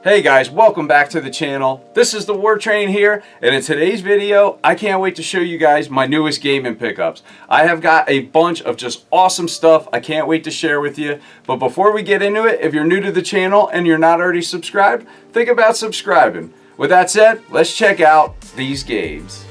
Hey guys, welcome back to the channel. This is the War Train here, and in today's video, I can't wait to show you guys my newest gaming pickups. I have got a bunch of just awesome stuff I can't wait to share with you. But before we get into it, if you're new to the channel and you're not already subscribed, think about subscribing. With that said, let's check out these games.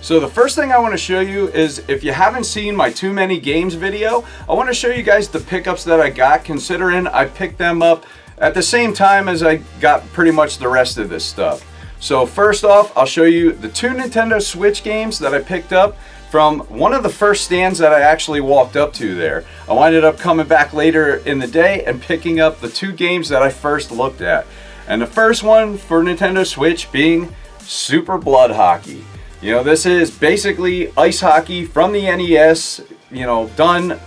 So the first thing I want to show you is, if you haven't seen my Too Many Games video, I want to show you guys the pickups that I got, considering I picked them up at the same time as I got pretty much the rest of this stuff. So first off, I'll show you the two Nintendo Switch games that I picked up from one of the first stands that I actually walked up to there. I winded up coming back later in the day and picking up the two games that I first looked at. And the first one for Nintendo Switch being Super Blood Hockey. You know, this is basically ice hockey from the NES, you know, done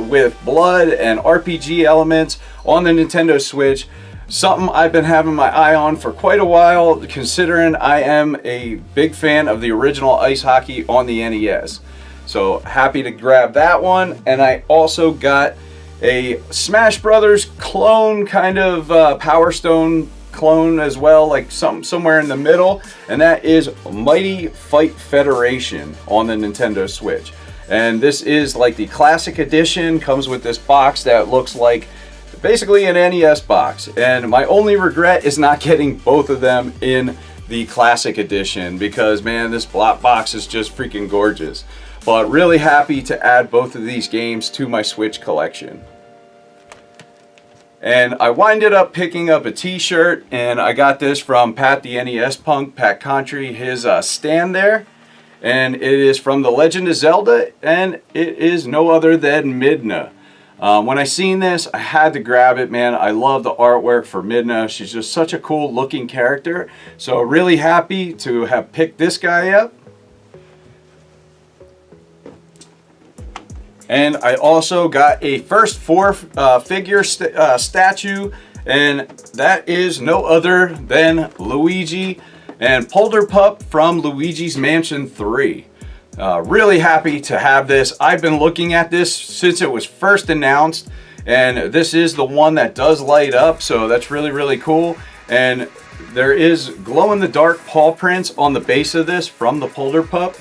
with blood and RPG elements on the Nintendo Switch. Something I've been having my eye on for quite a while, considering I am a big fan of the original ice hockey on the NES. So happy to grab that one. And I also got a Smash Brothers clone, kind of Power Stone clone as well, like somewhere in the middle, and that is Mighty Fight Federation on the Nintendo Switch. And this is like the classic edition, comes with this box that looks like basically an NES box. And my only regret is not getting both of them in the classic edition, because man, this box is just freaking gorgeous. But really happy to add both of these games to my Switch collection. And I winded up picking up a t-shirt, and I got this from Pat the NES Punk, Pat Contry, his stand there. And it is from The Legend of Zelda, and it is no other than Midna. When I seen this, I had to grab it, man. I love the artwork for Midna. She's just such a cool looking character. So really happy to have picked this guy up. And I also got a first four figure statue, and that is no other than Luigi and Polder Pup from Luigi's Mansion 3. Really happy to have this. I've been looking at this since it was first announced, and this is the one that does light up, so that's really, really cool. And there is glow-in-the-dark paw prints on the base of this from the Polder Pup.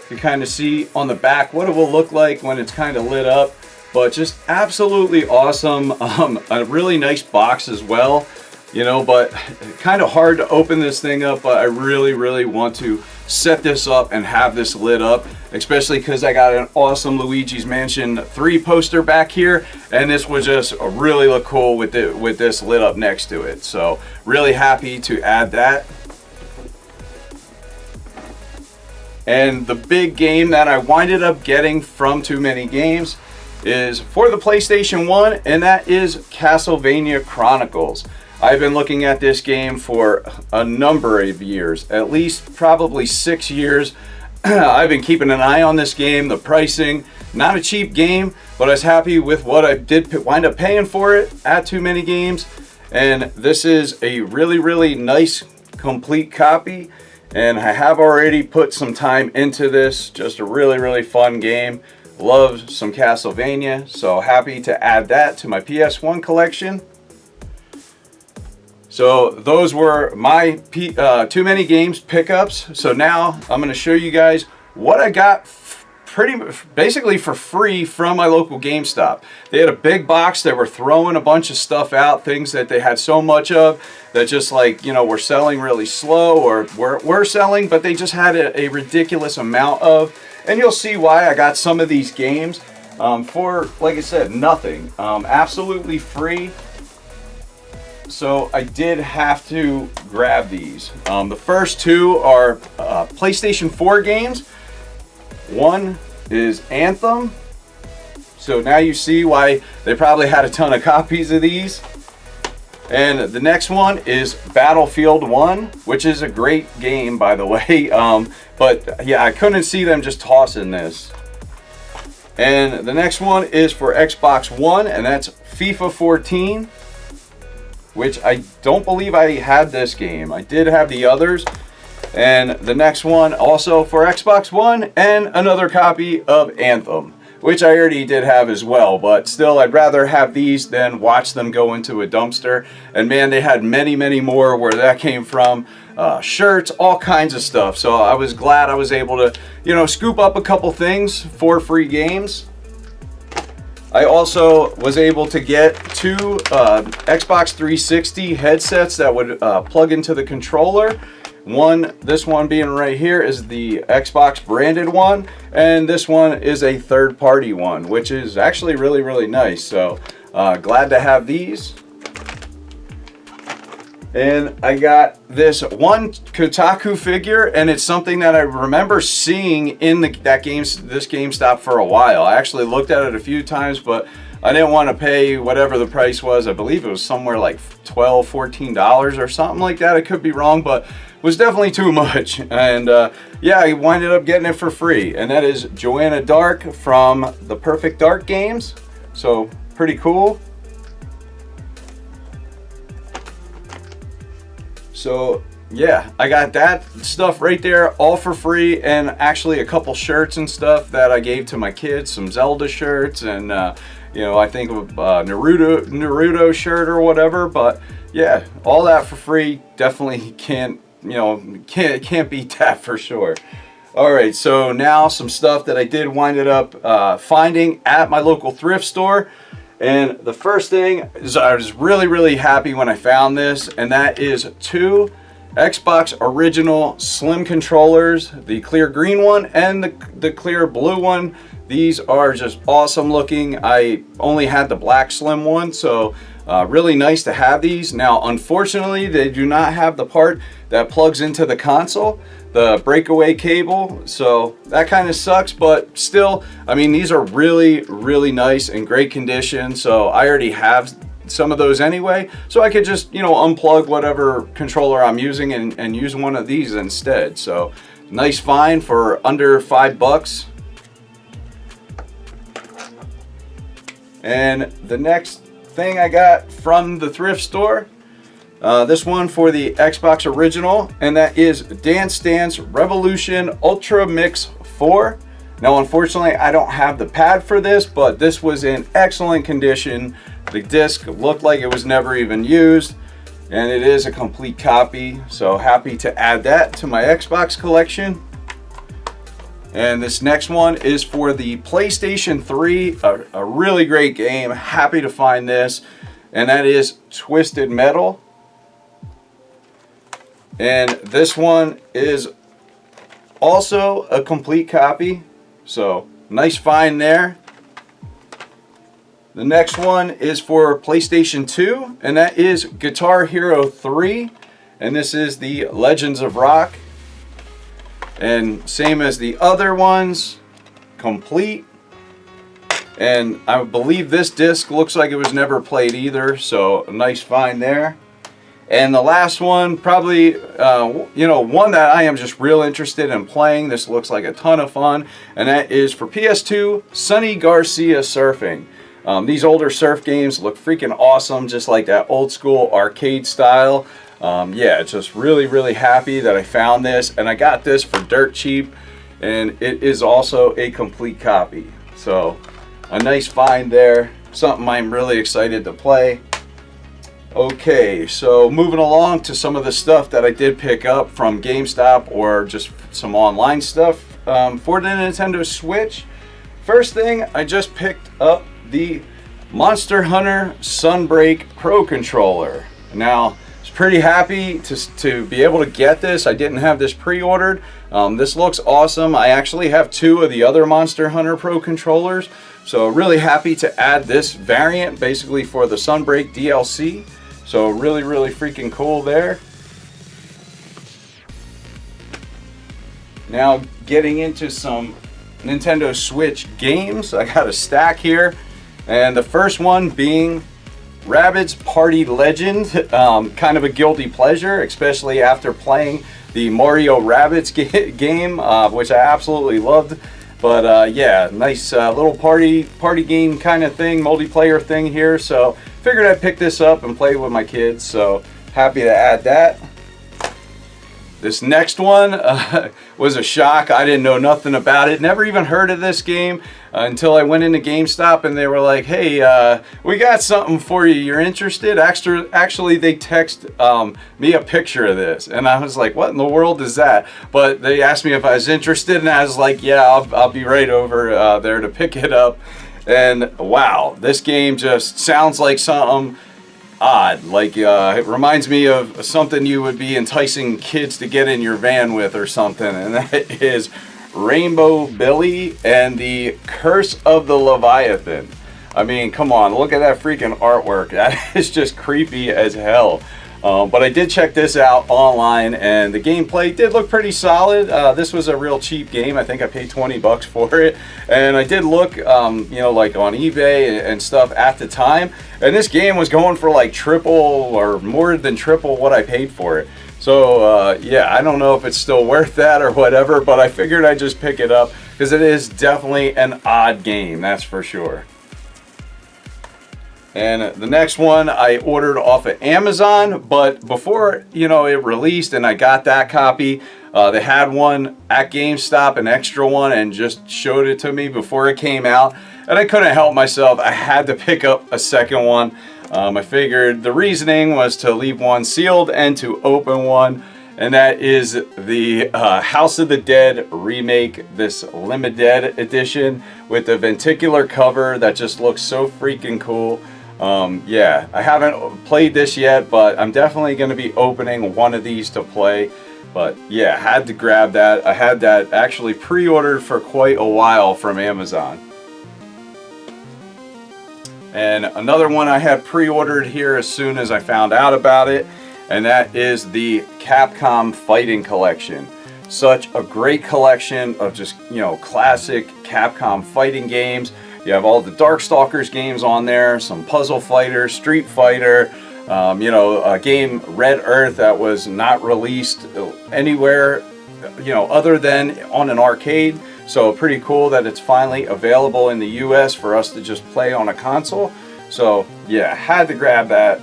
You kind of see on the back what it will look like when it's kind of lit up, but just absolutely awesome. A really nice box as well, you know, but kind of hard to open this thing up. But I really want to set this up and have this lit up, especially because I got an awesome Luigi's Mansion 3 poster back here, and this would just really look cool with this lit up next to it. So really happy to add that. And the big game that I winded up getting from Too Many Games is for the PlayStation 1, and that is Castlevania Chronicles. I've been looking at this game for a number of years, at least probably 6 years. I've been keeping an eye on this game, the pricing, not a cheap game, but I was happy with what I did wind up paying for it at Too Many Games. And this is a really nice complete copy. And I have already put some time into this. Just a really fun game. Love some Castlevania, so happy to add that to my PS1 collection. So those were my Too Many Games pickups. So now I'm going to show you guys what I got basically for free from my local GameStop. They had a big box. They were throwing a bunch of stuff out, things that they had so much of that just, like, you know, were selling really slow, or were selling, but they just had a ridiculous amount of. And you'll see why I got some of these games for, like I said, nothing. Absolutely free. So I did have to grab these. The first two are PlayStation 4 games. One is Anthem. So now you see why they probably had a ton of copies of these. And the next one is Battlefield 1, which is a great game, by the way. But yeah, I couldn't see them just tossing this. And the next one is for Xbox One, and that's FIFA 14, which I don't believe I had this game. I did have the others. And the next one also for Xbox One, and another copy of Anthem, which I already did have as well, but still I'd rather have these than watch them go into a dumpster. And man, they had many more where that came from. Shirts, all kinds of stuff. So I was glad I was able to, you know, scoop up a couple things for free games. I also was able to get two Xbox 360 headsets that would plug into the controller. This one being right here is the Xbox branded one, and this one is a third-party one, which is actually really nice. So glad to have these. And I got this one Kotaku figure, and it's something that I remember seeing in this GameStop for a while. I actually looked at it a few times, but I didn't want to pay whatever the price was. I believe it was somewhere like $12, $14 or something like that. I could be wrong, but it was definitely too much. And yeah, I winded up getting it for free. And that is Joanna Dark from the Perfect Dark games. So pretty cool. So yeah, I got that stuff right there all for free, and actually a couple shirts and stuff that I gave to my kids, some Zelda shirts, and you know, I think of Naruto shirt or whatever. But yeah, all that for free. Definitely can't beat that for sure. All right, so now some stuff that I did wind up finding at my local thrift store. And the first thing is I was really happy when I found this, and that is two Xbox original slim controllers, the clear green one and the clear blue one. These are just awesome looking. I only had the black slim one, so really nice to have these. Now, unfortunately, they do not have the part that plugs into the console, the breakaway cable, so that kind of sucks. But still, I mean, these are really nice and great condition, so I already have some of those anyway, so I could just, you know, unplug whatever controller I'm using and use one of these instead. So nice find for under $5. And the next thing I got from the thrift store, this one for the Xbox original, and that is Dance Dance Revolution Ultra Mix 4. Now, unfortunately, I don't have the pad for this, but this was in excellent condition. The disc looked like it was never even used, and it is a complete copy. So happy to add that to my Xbox collection. And this next one is for the PlayStation 3, a really great game. Happy to find this, and that is Twisted Metal. And this one is also a complete copy, so nice find there. The next one is for PlayStation 2, and that is Guitar Hero 3, and this is the Legends of Rock. And same as the other ones, complete. And I believe this disc looks like it was never played either, so a nice find there. And the last one, probably, you know, one that I am just real interested in playing. This looks like a ton of fun, and that is for PS2, Sunny Garcia Surfing. These older surf games look freaking awesome, just like that old school arcade style. Yeah, just really happy that I found this, and I got this for dirt cheap, and it is also a complete copy. So a nice find there, something I'm really excited to play. Okay, so moving along to some of the stuff that I did pick up from GameStop or just some online stuff for the Nintendo Switch. First thing, I just picked up the Monster Hunter Sunbreak Pro Controller. Now, I was pretty happy to be able to get this. I didn't have this pre-ordered. This looks awesome. I actually have two of the other Monster Hunter Pro controllers, so really happy to add this variant basically for the Sunbreak DLC. So really freaking cool there. Now getting into some Nintendo Switch games. I got a stack here, and the first one being Rabbids Party Legend. Kind of a guilty pleasure, especially after playing the Mario Rabbids game, which I absolutely loved. But yeah, nice little party game kind of thing, multiplayer thing here. So figured I'd pick this up and play with my kids. So happy to add that. This next one was a shock. I didn't know nothing about it. Never even heard of this game until I went into GameStop and they were like, hey, we got something for you. You're interested? Actually, they text me a picture of this. And I was like, what in the world is that? But they asked me if I was interested and I was like, yeah, I'll be right over there to pick it up. And wow, this game just sounds like something odd. Like it reminds me of something you would be enticing kids to get in your van with or something, and that is Rainbow Billy and the Curse of the Leviathan. I mean, come on, look at that freaking artwork. That is just creepy as hell. But I did check this out online and the gameplay did look pretty solid. This was a real cheap game. I think I paid 20 bucks for it. And I did look, you know, like on eBay and stuff at the time. And this game was going for like triple or more than triple what I paid for it. So yeah, I don't know if it's still worth that or whatever, but I figured I'd just pick it up because it is definitely an odd game, that's for sure. And the next one I ordered off of Amazon, but before, you know, it released and I got that copy, they had one at GameStop, an extra one, and just showed it to me before it came out. And I couldn't help myself. I had to pick up a second one. I figured the reasoning was to leave one sealed and to open one. And that is the House of the Dead remake, this limited edition with the venticular cover that just looks so freaking cool. Yeah, I haven't played this yet, but I'm definitely going to be opening one of these to play. But yeah, had to grab that. I had that actually pre-ordered for quite a while from Amazon. And another one I had pre-ordered here as soon as I found out about it, and that is the Capcom Fighting Collection. Such a great collection of just, you know, classic Capcom fighting games. You have all the Darkstalkers games on there, some Puzzle Fighter, Street Fighter, you know, a game Red Earth that was not released anywhere, you know, other than on an arcade. So pretty cool that it's finally available in the US for us to just play on a console. So yeah, had to grab that.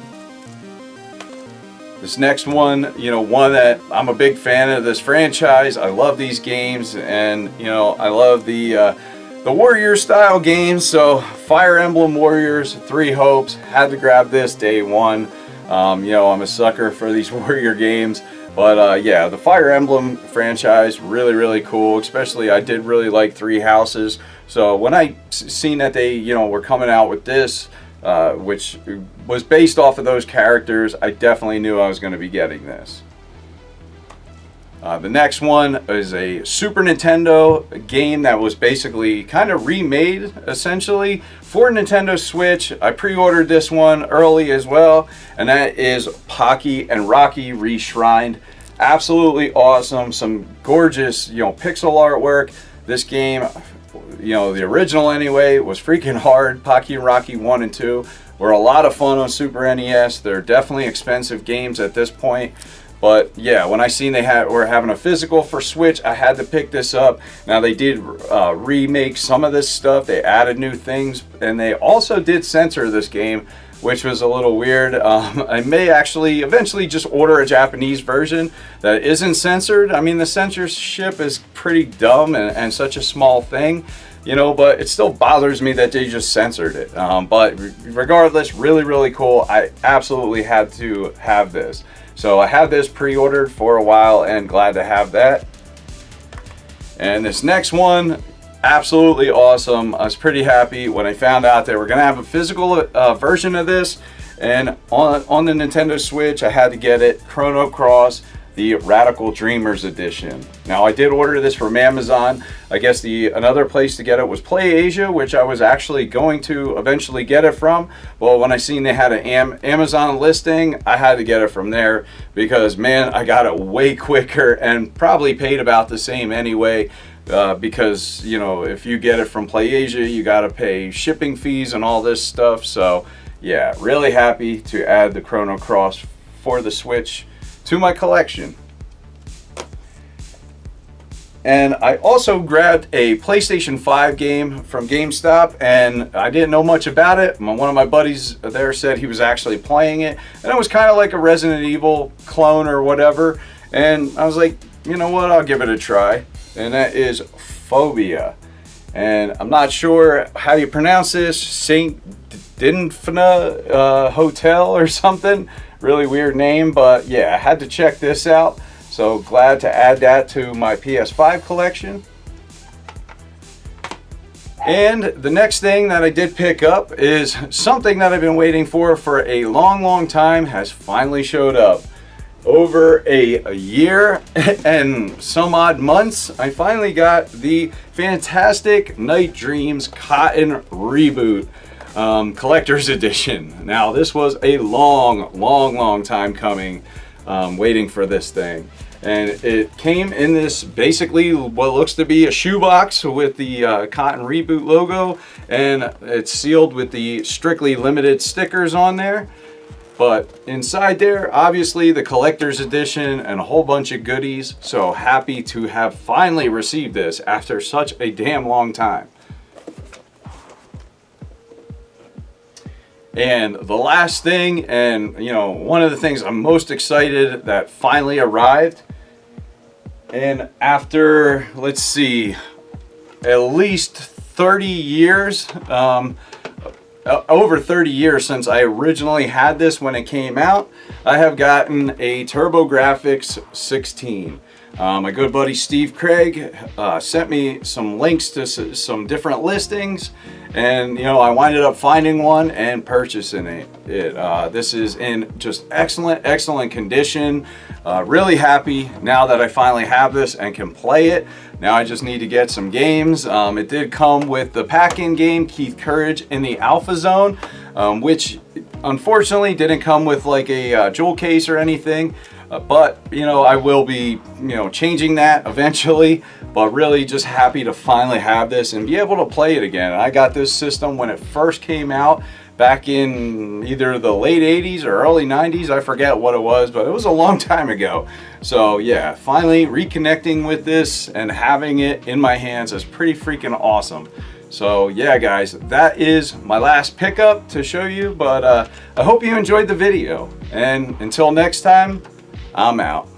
This next one, you know, one that I'm a big fan of this franchise. I love these games, and you know, I love the Warrior style games. So Fire Emblem Warriors, Three Hopes, had to grab this day one. You know, I'm a sucker for these Warrior games. But yeah, the Fire Emblem franchise, really cool. Especially, I did really like Three Houses. So when I seen that they, you know, were coming out with this, which was based off of those characters, I definitely knew I was going to be getting this. The next one is a Super Nintendo game that was basically kind of remade, essentially, for Nintendo Switch. I pre-ordered this one early as well, and that is Pocky and Rocky Reshrined. Absolutely awesome. Some gorgeous, you know, pixel artwork. This game, you know, the original anyway, was freaking hard. Pocky and Rocky 1 and 2 were a lot of fun on Super NES. They're definitely expensive games at this point. But yeah, when I seen they were having a physical for Switch, I had to pick this up. Now they did remake some of this stuff. They added new things, and they also did censor this game, which was a little weird. I may actually eventually just order a Japanese version that isn't censored. I mean, the censorship is pretty dumb and such a small thing, you know, but it still bothers me that they just censored it. But regardless, really cool. I absolutely had to have this. So I had this pre-ordered for a while and glad to have that. And this next one, absolutely awesome. I was pretty happy when I found out they were going to have a physical version of this. And on the Nintendo Switch, I had to get it, Chrono Cross, the Radical Dreamers edition. Now I did order this from Amazon. I guess another place to get it was PlayAsia, which I was actually going to eventually get it from. Well, when I seen they had an Amazon listing, I had to get it from there because, man, I got it way quicker and probably paid about the same anyway. Because, you know, if you get it from PlayAsia, you got to pay shipping fees and all this stuff. So yeah, really happy to add the Chrono Cross for the Switch to my collection. And I also grabbed a PlayStation 5 game from GameStop, and I didn't know much about it. One of my buddies there said he was actually playing it, and it was kind of like a Resident Evil clone or whatever. and I was like, you know what, I'll give it a try. And that is Phobia. And I'm not sure how you pronounce this, St. Dinfna Hotel or something. Really weird name, but yeah, I had to check this out. So glad to add that to my PS5 collection. And the next thing that I did pick up is something that I've been waiting for a long time, has finally showed up. Over a year and some odd months, I finally got the fantastic Night Dreams Cotton Reboot Collector's Edition. Now this was a long time coming, waiting for this thing. And it came in this basically what looks to be a shoebox with the Cotton Reboot logo, and it's sealed with the strictly limited stickers on there. But inside there, obviously the collector's edition and a whole bunch of goodies. So happy to have finally received this after such a damn long time. And the last thing, and you know, one of the things I'm most excited that finally arrived, and after, let's see, at least 30 years, over 30 years since I originally had this when it came out, I have gotten a TurboGrafx 16. My good buddy Steve Craig sent me some links to some different listings, and you know, I winded up finding one and purchasing it. This is in just excellent condition. Really happy now that I finally have this and can play it. Now I just need to get some games. It did come with the pack-in game Keith Courage in the Alpha Zone, which unfortunately didn't come with like a jewel case or anything. But you know, I will be, you know, changing that eventually. But really just happy to finally have this and be able to play it again. I got this system when it first came out back in either the late 80s or early 90s. I forget what it was, but it was a long time ago. So yeah, finally reconnecting with this and having it in my hands is pretty freaking awesome. So yeah guys, that is my last pickup to show you, but I hope you enjoyed the video, and until next time, I'm out.